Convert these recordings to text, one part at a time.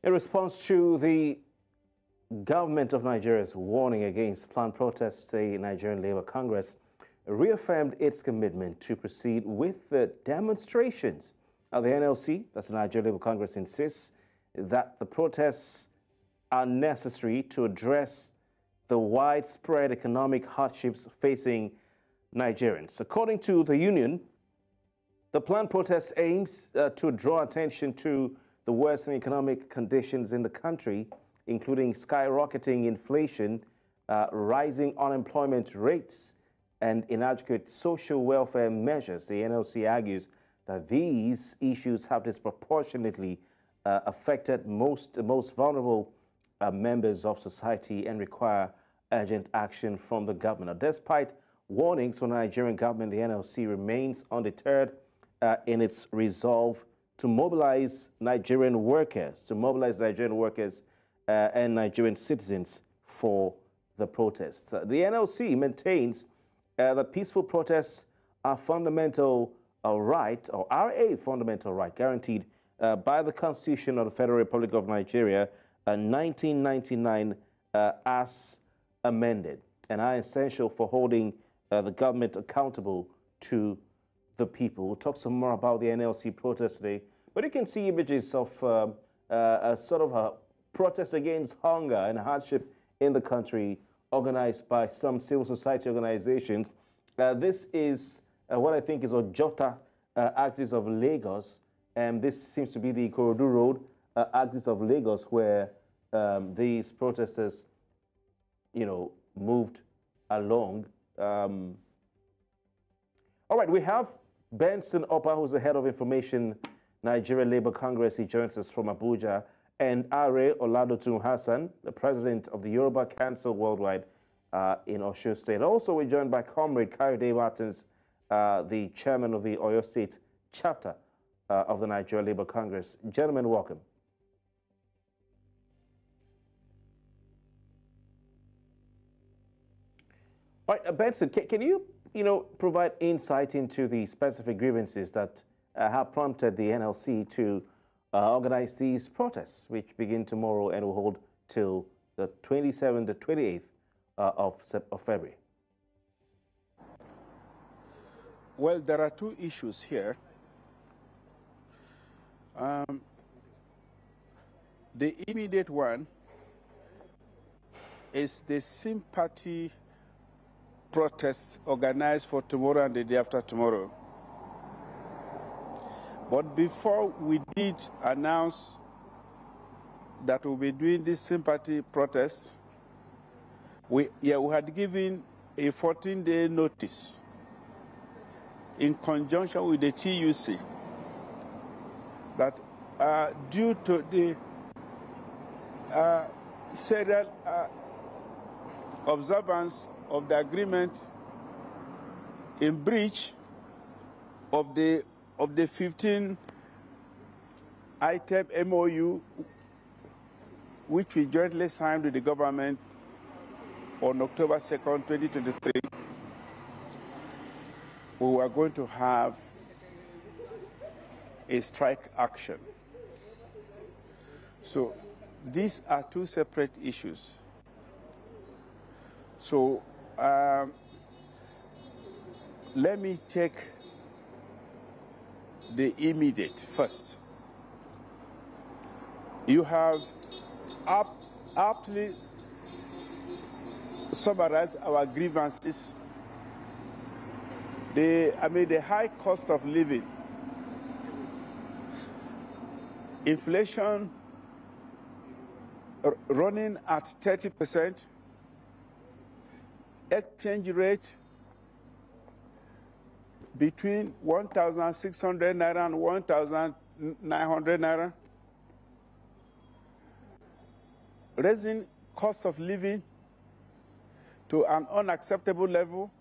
In response to the government of Nigeria's warning against planned protests, the Nigerian Labour Congress reaffirmed its commitment to proceed with the demonstrations. The NLC, that's the Nigerian Labour Congress, insists that the protests are necessary to address the widespread economic hardships facing Nigerians. According to the union, the planned protest aims to draw attention to the worsening economic conditions in the country, including skyrocketing inflation, rising unemployment rates, and inadequate social welfare measures. The NLC argues that these issues have disproportionately affected most vulnerable members of society and require urgent action from the government. Now, despite warnings from the Nigerian government, the NLC remains undeterred in its resolve to mobilize Nigerian workers, and Nigerian citizens for the protests. The NLC maintains that peaceful protests are fundamental right, or are a fundamental right guaranteed by the Constitution of the Federal Republic of Nigeria, 1999, as amended, and are essential for holding the government accountable to the people. We'll talk some more about the NLC protest today, but you can see images of a sort of a protest against hunger and hardship in the country, organized by some civil society organizations. This is what I think is Ojota axis of Lagos, and this seems to be the Ikorodu Road axis of Lagos, where these protesters, moved along. All right, we have Benson Opa, who's the head of information, Nigeria Labour Congress. He joins us from Abuja. And Are Oladotun Hassan, the president of the Yoruba Council Worldwide in Osun State. Also, we're joined by Comrade Kayode Martins, the chairman of the Oyo State chapter of the Nigeria Labour Congress. Gentlemen, welcome. All right, Benson, can you, provide insight into the specific grievances that have prompted the NLC to organize these protests, which begin tomorrow and will hold till the 27th to 28th of February? Well, there are two issues here. The immediate one is the sympathy protest organized for tomorrow and the day after tomorrow. But before we did announce that we'll be doing this sympathy protest, we had given a 14-day notice in conjunction with the TUC that due to the serial observance of the agreement in breach of the 15-item MOU which we jointly signed with the government on October 2nd, 2023, we were going to have a strike action. So these are two separate issues. So let me take the immediate first. You have aptly summarized our grievances. The high cost of living, inflation running at 30%, exchange rate between 1,600 naira and 1,900 naira, raising cost of living to an unacceptable level,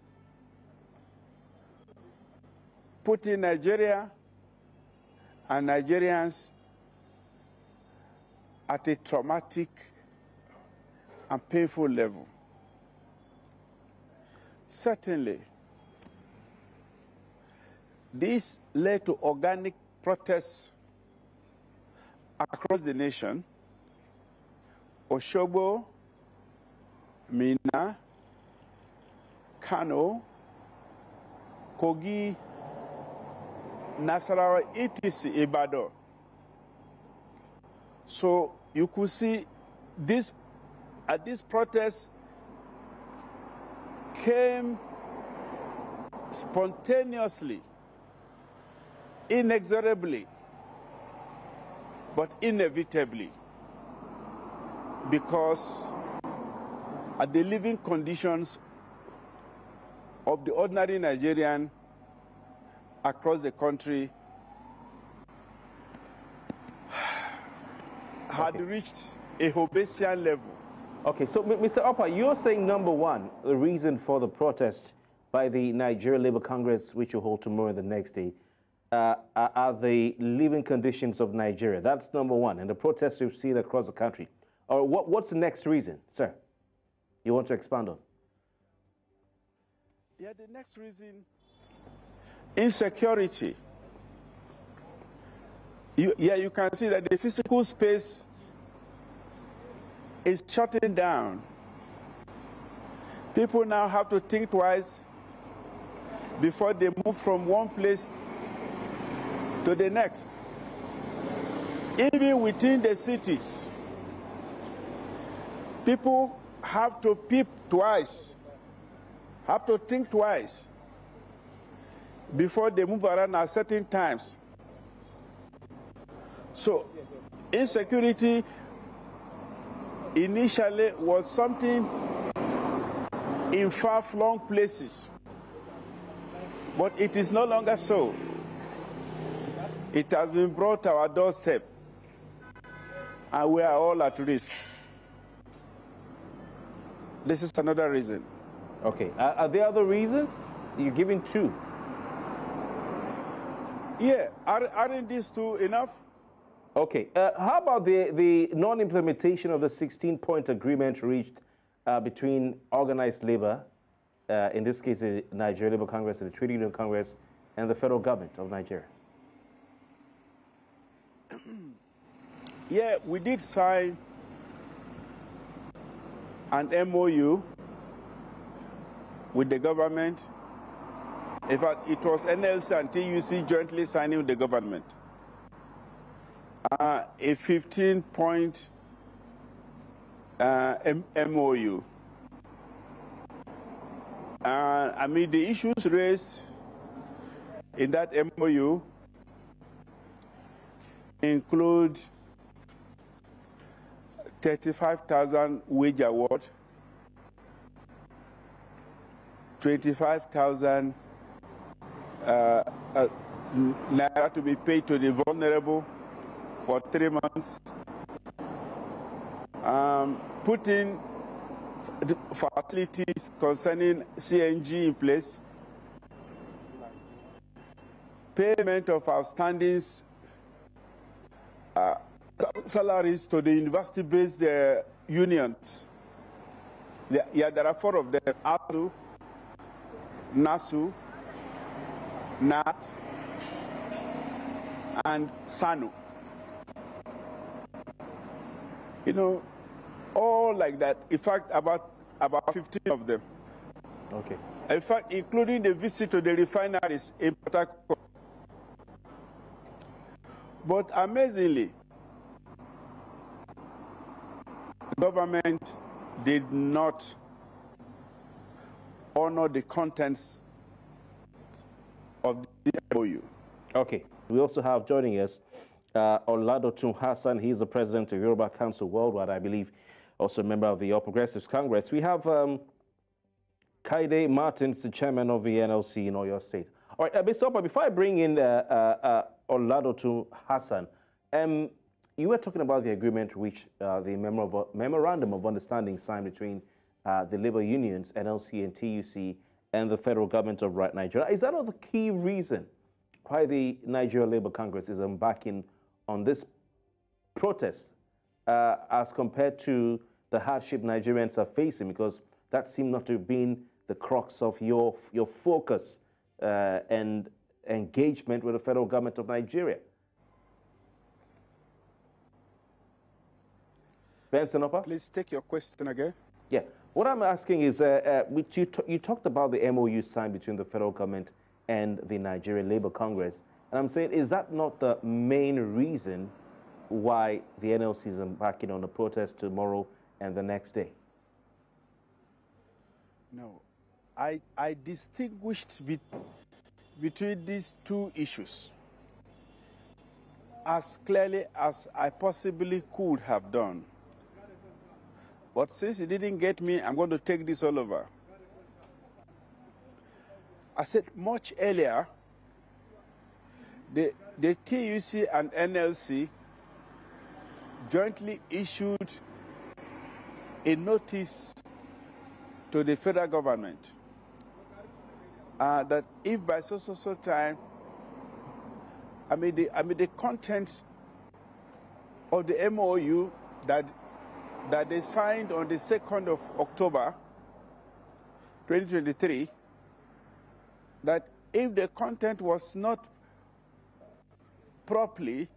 putting Nigeria and Nigerians at a traumatic and painful level. Certainly, this led to organic protests across the nation, Osogbo, Minna, Kano, Kogi, Nasarawa, etc., Ibadan. So you could see this, at this protest came spontaneously, inexorably, but inevitably, because at the living conditions of the ordinary Nigerian across the country had reached a Hobbesian level. Okay, so Mr. Upper, you're saying number one, the reason for the protest by the Nigerian Labour Congress, which you hold tomorrow and the next day, are the living conditions of Nigeria. That's number one, and the protests we've seen across the country. Or what's the next reason, sir, you want to expand on? Yeah, the next reason, insecurity. You can see that the physical space is shutting down. People now have to think twice before they move from one place to the next. Even within the cities, people have to peep twice, have to think twice before they move around at certain times. So, insecurity initially was something in far-flung places, but it is no longer so. It has been brought to our doorstep, and we are all at risk. This is another reason. Okay, are there other reasons? You're giving two. Yeah, aren't these two enough? Okay, how about the non-implementation of the 16-point agreement reached between organized labor, in this case the Nigerian Labour Congress, the Trade Union Congress, and the federal government of Nigeria? Yeah, we did sign an MOU with the government. In fact, it was NLC and TUC jointly signing with the government. A 15-point MOU. I mean, the issues raised in that MOU include 35,000 wage award, 25,000 naira to be paid to the vulnerable for 3 months, putting facilities concerning CNG in place, payment of outstandings, salaries to the university-based unions. Yeah, there are 4 of them: ASU, NASU, NAT, and SANU. You know, all like that. In fact, about 15 of them. Okay. In fact, including the visit to the refineries in Port Harcourt. But amazingly, the government did not honor the contents of the MOU. Okay. We also have joining us Oladotun Hassan. He's the president of Yoruba Council Worldwide, I believe, also a member of the All Progressives Congress. We have Kaide Martins, the chairman of the NLC in Oyo State. All right, Mr. Upper, before I bring in Oladotun Hassan, you were talking about the agreement which the memorandum of understanding signed between the labor unions, NLC and TUC, and the federal government of Nigeria. Is that not the key reason why the Nigeria Labour Congress is embarking on this protest as compared to the hardship Nigerians are facing? Because that seemed not to have been the crux of your focus and engagement with the federal government of Nigeria. Benson Upper? Please take your question again. Yeah. What I'm asking is, you talked about the MOU signed between the federal government and the Nigerian Labour Congress. And I'm saying, is that not the main reason why the NLC is embarking on a protest tomorrow and the next day? No. I distinguished between these two issues as clearly as I possibly could have done. But since you didn't get me, I'm going to take this all over. I said much earlier, the TUC and NLC jointly issued a notice to the federal government that if by so time, the content of the MOU that they signed on the 2nd of October 2023, that if the content was not properly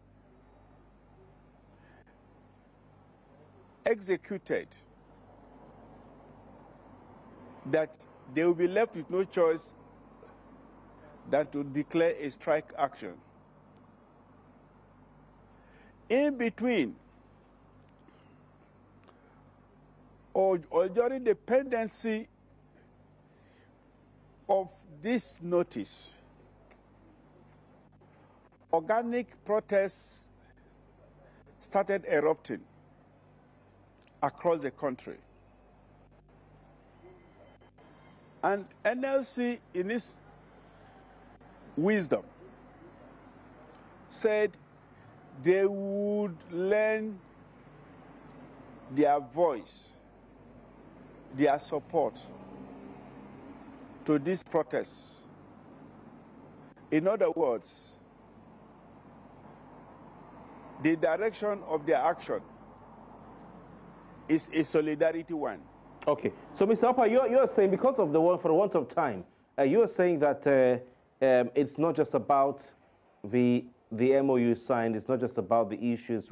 executed, that they will be left with no choice than to declare a strike action. In between, or during the pendency of this notice, organic protests started erupting across the country. And NLC, in its wisdom, said they would lend their voice, their support to these protests. In other words, the direction of their action is a solidarity one. Okay, so Mr. Upper, you're saying, because of for the want of time, you're saying that it's not just about the MOU signed, it's not just about the issues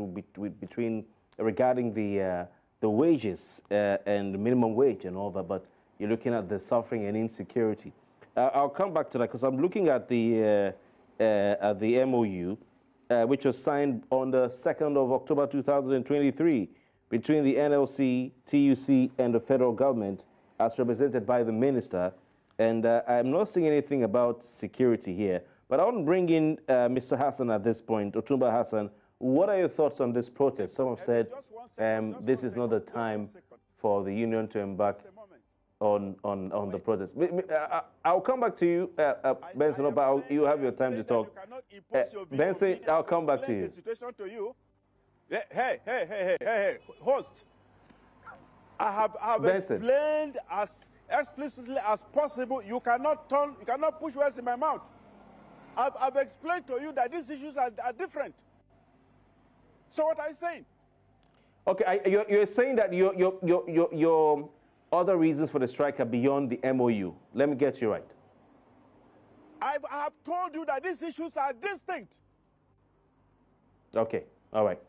regarding the wages and the minimum wage and all that, but you're looking at the suffering and insecurity. I'll come back to that because I'm looking at the MOU, which was signed on the 2nd of October 2023 between the NLC, TUC, and the federal government, as represented by the minister. And I'm not seeing anything about security here. But I want to bring in Mr. Hassan at this point, Otumba Hassan. What are your thoughts on this protest? Some have said this is not the time for the union to embark on the protest. I'll come back to you, Benson, but you have your time to talk. Benson, I'll come back to you. Hey, host. I have explained as explicitly as possible. You cannot push words in my mouth. I've explained to you that these issues are different. So what are you saying? Okay, you're saying that your other reasons for the strike are beyond the MOU. Let me get you right. I have told you that these issues are distinct. Okay, all right.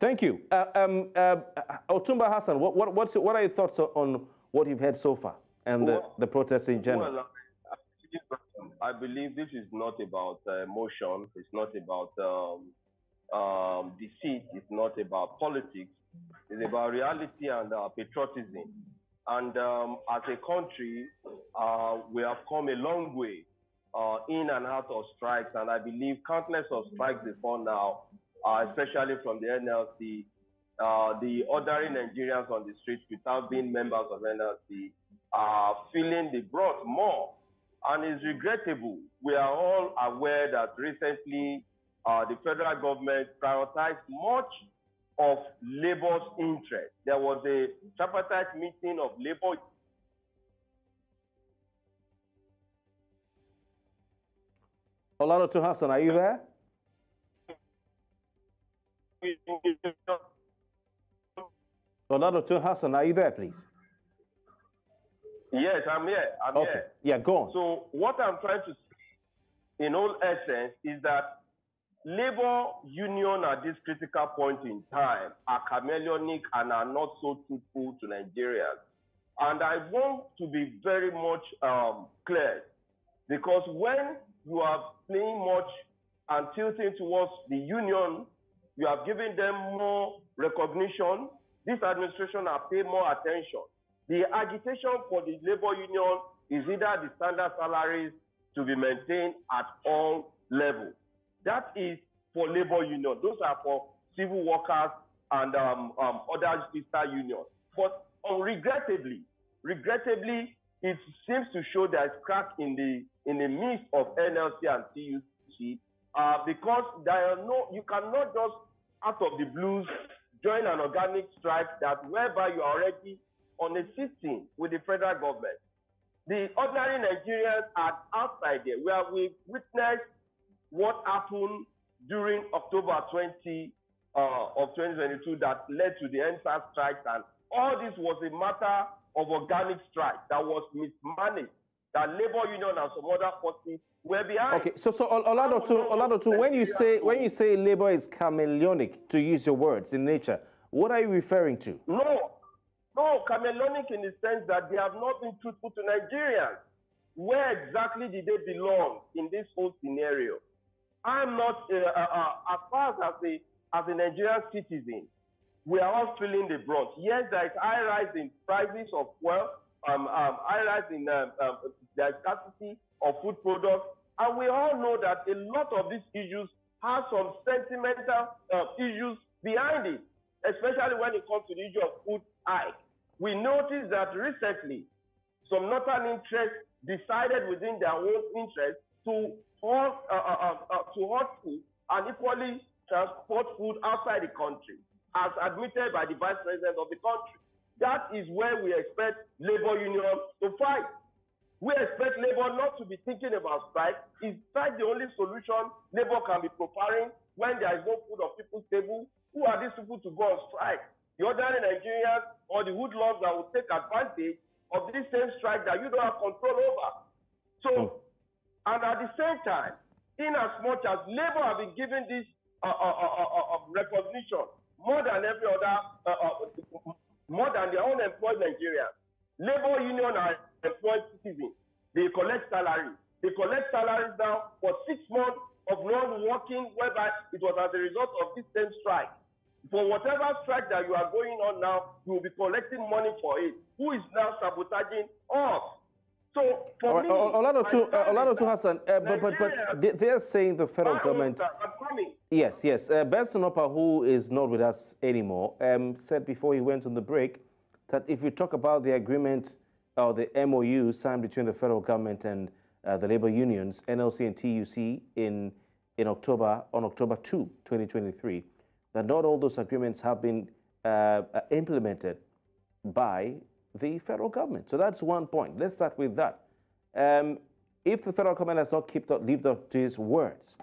Thank you. Otumba Hassan, what are your thoughts on what you've heard so far and the protests in general? Well, I believe this is not about emotion. It's not about deceit. It's not about politics. It's about reality and patriotism. And as a country, we have come a long way in and out of strikes. And I believe countless of strikes before now, especially from the NLC, the ordinary Nigerians on the streets without being members of NLC are feeling the brunt more. And it's regrettable. We are all aware that recently the federal government prioritized much of labor's interest. There was a tripartite meeting of labor. Olado Hassan, are you there? Olado Hassan, are you there, please? Yes, I'm here. I'm here. Yeah, go on. So what I'm trying to say, in all essence, is that labor union at this critical point in time are chameleonic and are not so truthful to Nigerians. And I want to be very much clear, because when you are playing much and tilting towards the union, you are giving them more recognition. This administration has paid more attention. The agitation for the labor union is either the standard salaries to be maintained at all levels. That is for labor union. Those are for civil workers and other sister unions. But regrettably, it seems to show there is crack in the midst of NLC and TUC because you cannot just out of the blues join an organic strike that whereby you are already on a sitting with the federal government. The ordinary Nigerians are outside there, where we witnessed what happened during October 20 of 2022 that led to the NSAS strikes, and all this was a matter of organic strike that was mismanaged, that labor union and some other forces were behind. Okay, so Oladotu, when you say labor is chameleonic, to use your words, in nature, what are you referring to? No, chameleonic in the sense that they have not been truthful to Nigerians. Where exactly did they belong in this whole scenario? I'm not, as far as a Nigerian citizen, we are all feeling the brunt. Yes, there is high rise in prices of wealth, high rise in the scarcity of food products, and we all know that a lot of these issues have some sentimental issues behind it, especially when it comes to the issue of food hike. We noticed that recently, some northern interests decided within their own interest to halt food and equally transport food outside the country, as admitted by the Vice President of the country. That is where we expect labor union to fight. We expect labor not to be thinking about strike. Is strike the only solution labor can be preparing when there is no food on people's table? Who are these people to go on strike? The ordinary Nigerians or the hoodlums that will take advantage of this same strike that you don't have control over. So, and at the same time, in as much as labor have been given this recognition more than every other, more than their own employed Nigerians, labor union are employed citizens. They collect salaries. They collect salaries now for 6 months of non-working, whereby it was as a result of this same strike. For whatever strike that you are going on now, you will be collecting money for it. Who is now sabotaging us? So for me, Oladotu Hassan, but they're saying the federal government. Yes. Benson Upper, who is not with us anymore, said before he went on the break that if you talk about the agreement or the MOU signed between the federal government and the labor unions, NLC and TUC, on October 2, 2023, that not all those agreements have been implemented by the federal government. So that's one point. Let's start with that. If the federal government has not lived up to its words,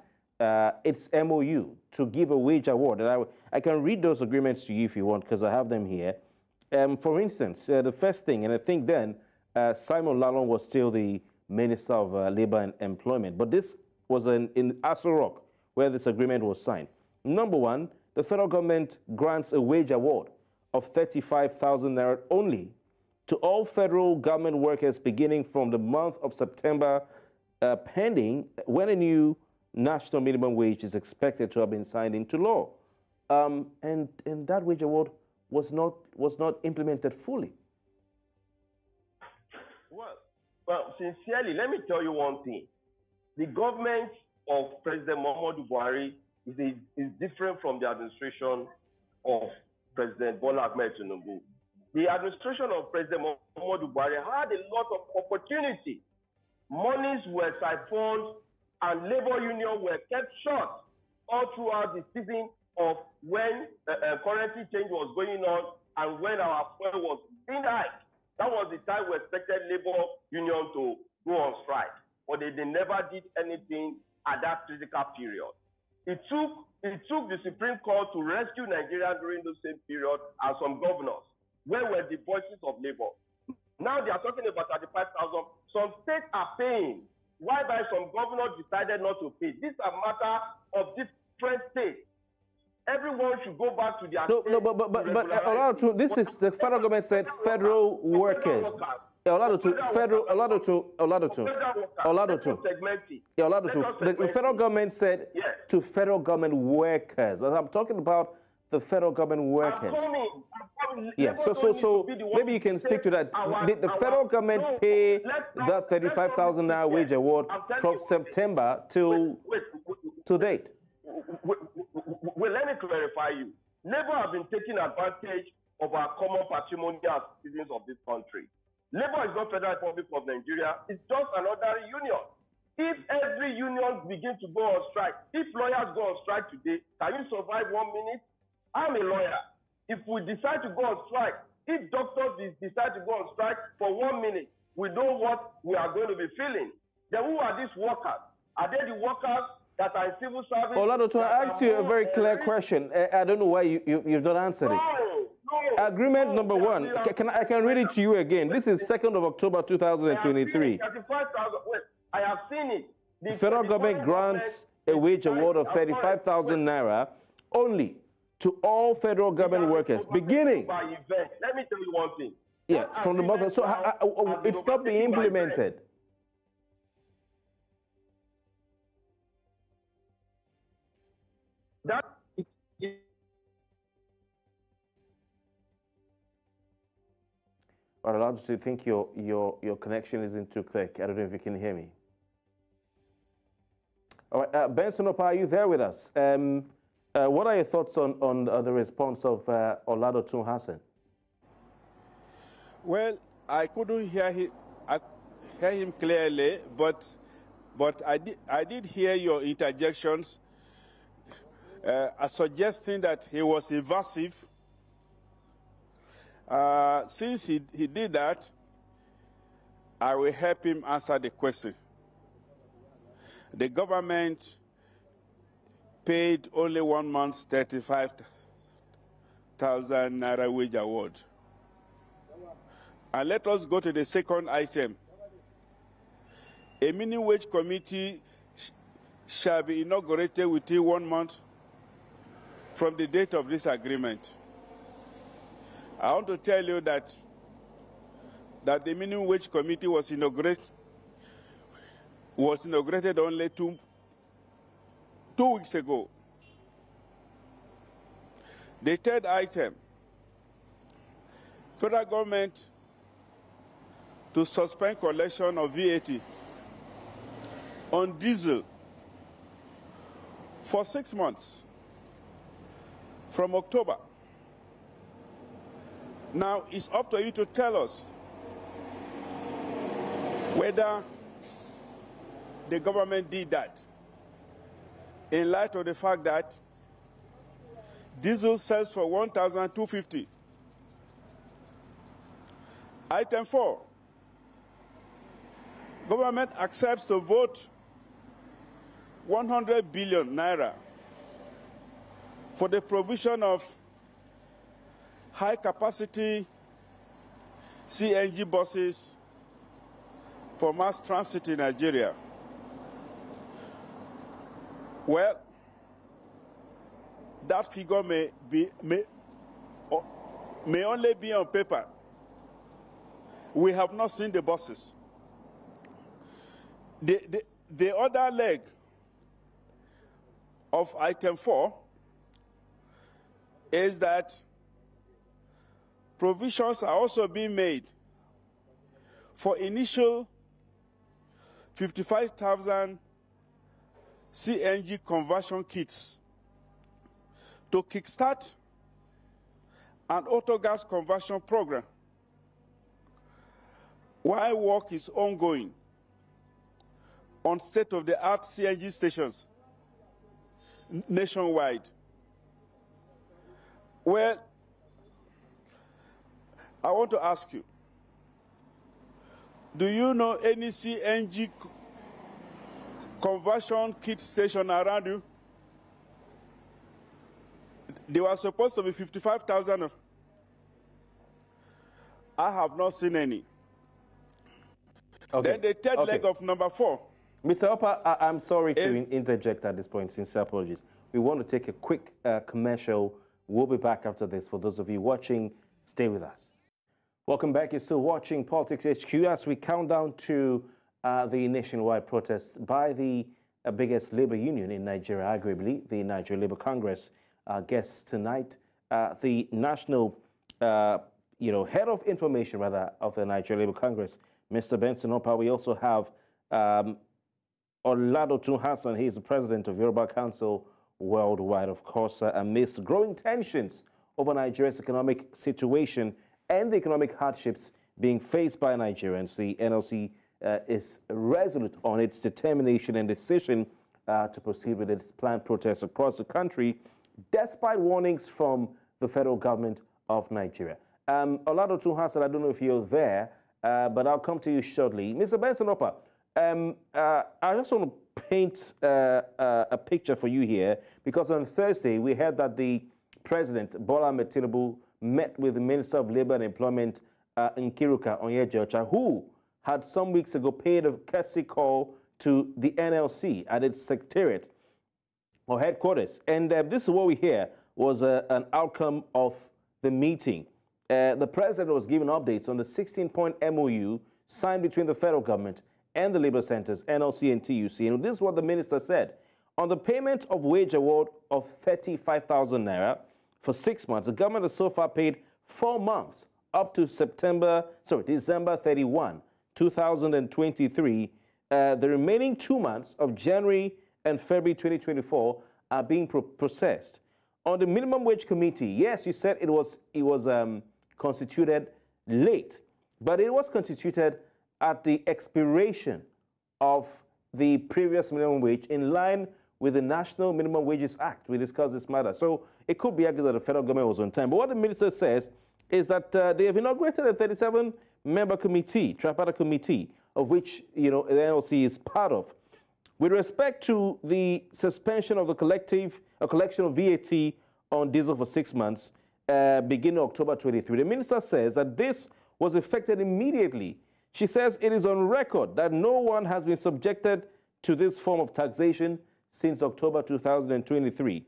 its MOU to give a wage award, and I can read those agreements to you if you want, because I have them here. For instance, the first thing, and I think then Simon Lalong was still the Minister of Labor and Employment, but this was in Aso where this agreement was signed. Number one, the federal government grants a wage award of 35,000 naira only to all federal government workers beginning from the month of September, pending when a new national minimum wage is expected to have been signed into law. And that wage award was not implemented fully. Well, sincerely, let me tell you one thing. The government of President Muhammadu Buhari is different from the administration of President Bola Ahmed Tinubu. The administration of President Muhammadu Buhari had a lot of opportunity. Monies were siphoned and labor union were kept short all throughout the season of when currency change was going on and when our fuel was being hiked. That was the time we expected labor union to go on strike, but they never did anything at that critical period. It took the Supreme Court to rescue Nigeria during the same period as some governors. Where were the voices of labor? Now they are talking about 35,000. Some states are paying. Why by some governors decided not to pay? These are matter of this different states. Everyone should go back to their No, state. no, but this is the federal government said federal workers. The federal government said to federal government workers. I'm talking about the federal government workers. Yeah, so maybe you can stick to that. Did the federal government pay that 35,000 naira wage award from September to date? Well, let me clarify you. Labour have been taking advantage of our common patrimony as citizens of this country. Labour is not Federal Republic of Nigeria. It's just another union. If every union begins to go on strike, if lawyers go on strike today, can you survive 1 minute? I'm a lawyer. If we decide to go on strike, if doctors decide to go on strike for 1 minute, we know what we are going to be feeling. Then who are these workers? Are they the workers that are in civil service? Oladoto, I asked you a very clear question. I don't know why you've not answered it. Agreement number one, I can read it to you again. This is 2nd of October 2023. I have seen it. The federal government grants a wage award of 35,000 naira only to all federal government workers, beginning. Let me tell you one thing. Yeah, from the mother. So it's not being implemented. But I obviously think your connection isn't too thick. I don't know if you can hear me. All right, Benson Opa, are you there with us? What are your thoughts on the response of Oladoto Hassan? Well, I couldn't hear him clearly, but I did hear your interjections suggesting that he was evasive. Since he did that, I will help him answer the question. The government paid only 1 month's 35,000 naira wage award. And let us go to the second item. A minimum wage committee shall be inaugurated within 1 month from the date of this agreement. I want to tell you that the minimum wage committee was inaugurated only two weeks ago. The third item, federal government to suspend collection of VAT on diesel for 6 months from October. Now, it's up to you to tell us whether the government did that in light of the fact that diesel sells for 1,250. Item 4, government accepts to vote 100 billion naira for the provision of high-capacity CNG buses for mass transit in Nigeria. Well, that figure may only be on paper. We have not seen the buses. The other leg of item 4 is that provisions are also being made for initial 55,000 CNG conversion kits to kickstart an auto-gas conversion program while work is ongoing on state-of-the-art CNG stations nationwide. Well, I want to ask you, do you know any CNG conversion kit station around you? They were supposed to be 55,000. I have not seen any. Okay. Then the third leg of number 4. Mr. Opa, I'm sorry to interject at this point, sincere apologies. We want to take a quick commercial. We'll be back after this. For those of you watching, stay with us. Welcome back. You're still watching Politics HQ as we count down to the nationwide protest by the biggest labor union in Nigeria, arguably, the Nigeria Labour Congress. Our guest tonight, the national, head of information, rather, of the Nigeria Labour Congress, Mr. Benson Opa. We also have Oladotun Hassan. He is the president of Yoruba Council Worldwide, of course, amidst growing tensions over Nigeria's economic situation and the economic hardships being faced by Nigerians. The NLC is resolute on its determination and decision to proceed with its planned protests across the country, despite warnings from the federal government of Nigeria. Oladotun Hassan, I don't know if you're there, but I'll come to you shortly. Mr. Benson Opa, I just want to paint a picture for you here, because on Thursday we heard that the President, Bola Ahmed Tinubu, met with the Minister of Labour and Employment, Nkiruka Onyejeocha, who had some weeks ago paid a courtesy call to the NLC at its secretariat or headquarters. And this is what we hear was an outcome of the meeting. The President was given updates on the 16-point MOU signed between the federal government and the labor centers, NLC and TUC. And this is what the minister said. On the payment of wage award of 35,000 naira for 6 months, the government has so far paid 4 months up to December 31, 2023. The remaining 2 months of January and February 2024 are being processed. On the minimum wage committee, yes, you said it was constituted late, but it was constituted at the expiration of the previous minimum wage in line with the National Minimum Wages Act. We discussed this matter. So it could be argued that the federal government was on time. But what the minister says is that they have inaugurated a 37-member committee, tripartite committee, of which the NLC is part of. With respect to the suspension of the collection of VAT on diesel for 6 months, beginning October 23, the minister says that this was effected immediately. She says it is on record that no one has been subjected to this form of taxation since October 2023.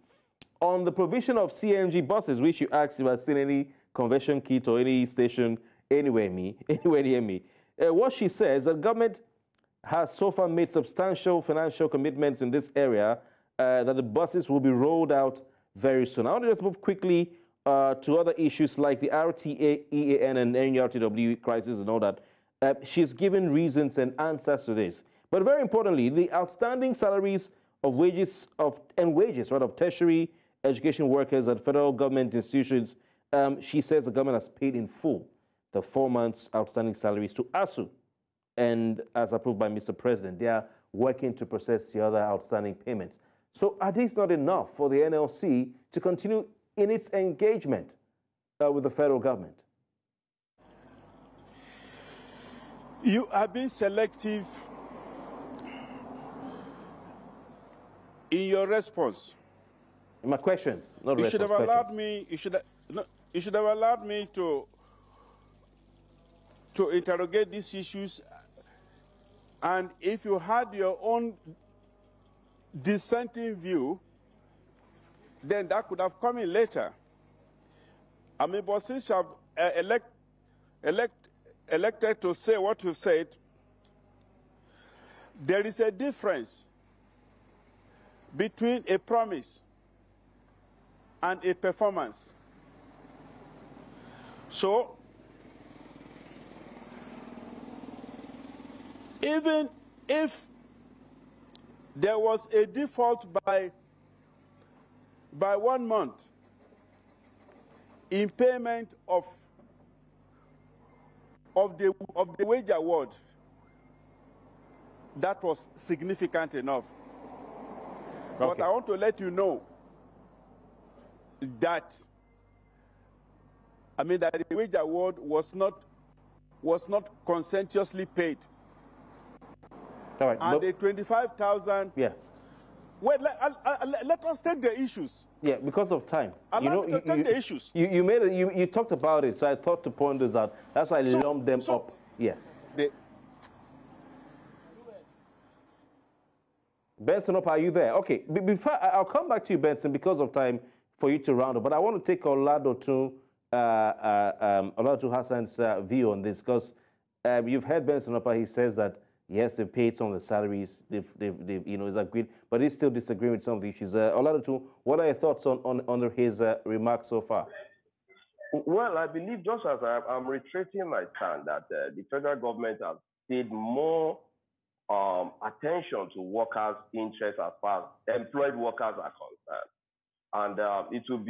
On the provision of CNG buses, which you asked if I've seen any conversion kit or any station anywhere near me, what she says, the government has so far made substantial financial commitments in this area that the buses will be rolled out very soon. I want to just move quickly to other issues like the RTA, EAN, and NURTW crisis and all that. She's given reasons and answers to this. But very importantly, the outstanding salaries of wages of tertiary education workers at federal government institutions, she says the government has paid in full the 4 months outstanding salaries to ASU. And as approved by Mr. President, they are working to process the other outstanding payments. So are these not enough for the NLC to continue in its engagement with the federal government? You have been selective in your response. My questions, not you should have allowed questions. me. You should have allowed me to interrogate these issues. And if you had your own dissenting view, then that could have come in later. I mean, but since you have elected to say what you said, there is a difference between a promise and a performance. So, even if there was a default by 1 month in payment of the wage award, that was significant enough. Okay. But I want to let you know that that the wage award was not conscientiously paid. All right. And the 25,000. Yeah. Well, let us take the issues. Yeah, because of time. Allow me to take the issues. You talked about it, so I thought to point this out. That's why I lumped them up. Yes. Benson, are you there? Okay, before I'll come back to you, Benson, because of time for you to round up. But I want to take Olado Hassan's view on this, because you've heard Benson. He says that yes, they've paid some of the salaries, they've is agreed, but he's still disagreeing with some of the issues. Olado, what are your thoughts on his remarks so far? Well, I believe, just as I'm reiterating my stand, that the federal government has paid more attention to workers' interests as far as employed workers are concerned. And it would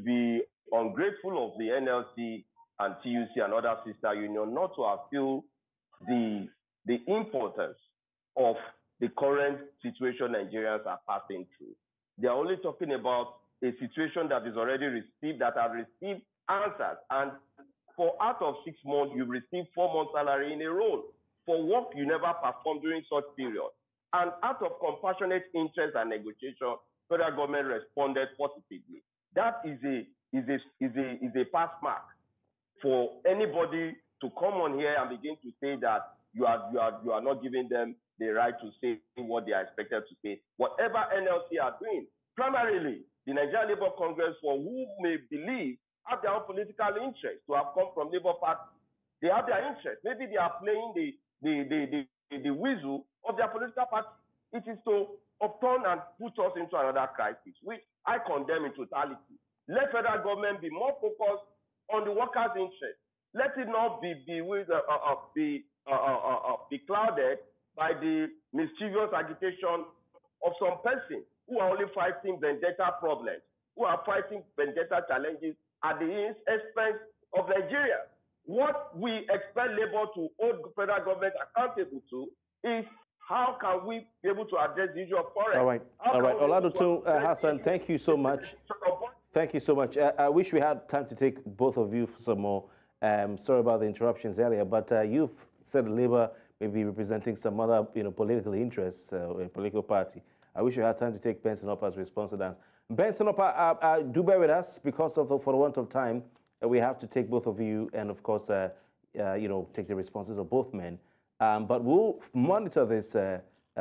be ungrateful of the NLC and TUC and other sister unions not to have feel the importance of the current situation Nigerians are passing through. They are only talking about a situation that is already received, that have received answers. And for out of 6 months, you receive 4 months salary in a row for work you never performed during such period. And out of compassionate interest and negotiation, federal government responded positively. That is a pass mark for anybody to come on here and begin to say that you are not giving them the right to say what they are expected to say. Whatever NLC are doing, primarily the Nigerian Labour Congress, for who may believe have their own political interest to have come from Labour Party. They have their interest. Maybe they are playing the whistle of their political party. It is to upturn and put us into another crisis, which I condemn in totality. Let federal government be more focused on the workers' interest. Let it not be clouded by the mischievous agitation of some persons who are only fighting vendetta problems, who are fighting vendetta challenges at the expense of Nigeria. What we expect Labour to hold the federal government accountable to is how can we be able to address the issue of forex. All right. Olado Hassan, thank you so much. Thank you so much. I wish we had time to take both of you for some more. Sorry about the interruptions earlier, but you've said Labour may be representing some other political interests, a political party. I wish we had time to take Benson Upper's response to that. Benson Upper, do bear with us because for the want of time. We have to take both of you and, of course, take the responses of both men. But we'll monitor this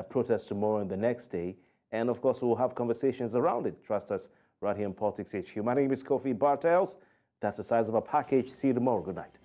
protest tomorrow and the next day. And, of course, we'll have conversations around it. Trust us right here in Politics HQ. My name is Kofi Bartels. That's the size of a package. See you tomorrow. Good night.